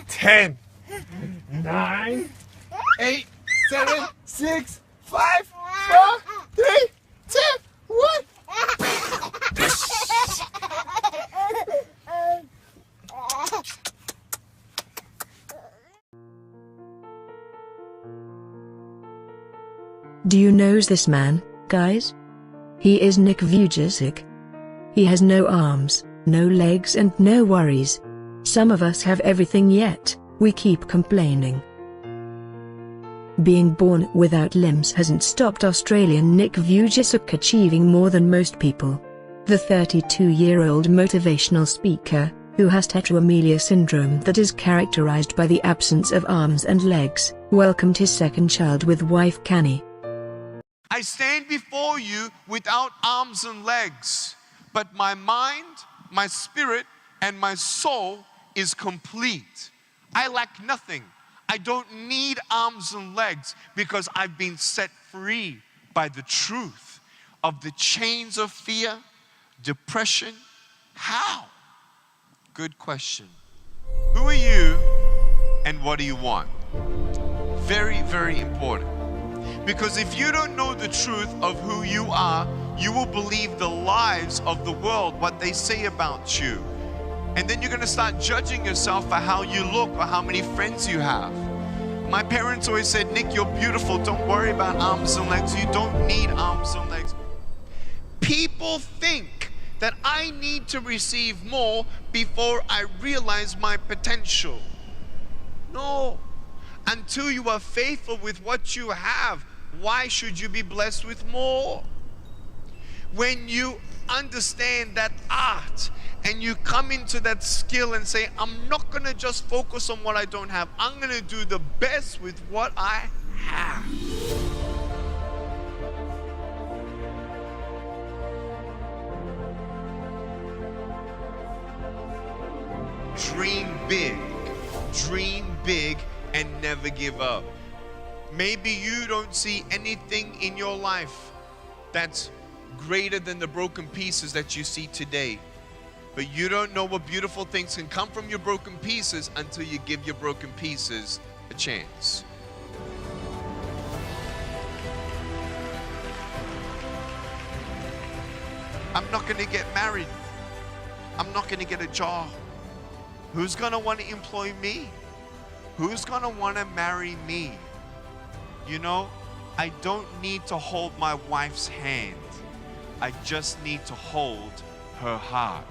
10, 9, 8, 7, 6, 5, 4, 3, 2, 1. Do you know this man, guys? He is Nick Vujicic. He has no arms, no legs and no worries. Some of us have everything yet we keep complaining. Being born without limbs hasn't stopped Australian Nick Vujicic achieving more than most people. The 32-year-old motivational speaker, who has tetraamelia syndrome that is characterized by the absence of arms and legs, welcomed his second child with wife Canny. I stand before you without arms and legs, but my mind, my spirit, and my soul is complete. I lack nothing. I don't need arms and legs because I've been set free by the truth of the chains of fear, depression. How? Good question. Who are you and what do you want? Very, very important. Because if you don't know the truth of who you are, you will believe the lies of the world, what they say about you. And then you're going to start judging yourself for how you look or how many friends you have. My parents always said, Nick, you're beautiful. Don't worry about arms and legs. You don't need arms and legs. People think that I need to receive more before I realize my potential. No. Until you are faithful with what you have, why should you be blessed with more? When you understand that art and you come into that skill and say, I'm not going to just focus on what I don't have. I'm going to do the best with what I have. Dream big, and never give up. Maybe you don't see anything in your life that's greater than the broken pieces that you see today. But you don't know what beautiful things can come from your broken pieces until you give your broken pieces a chance. I'm not going to get married. I'm not going to get a job. Who's going to want to employ me? Who's going to want to marry me? You know, I don't need to hold my wife's hand. I just need to hold her heart.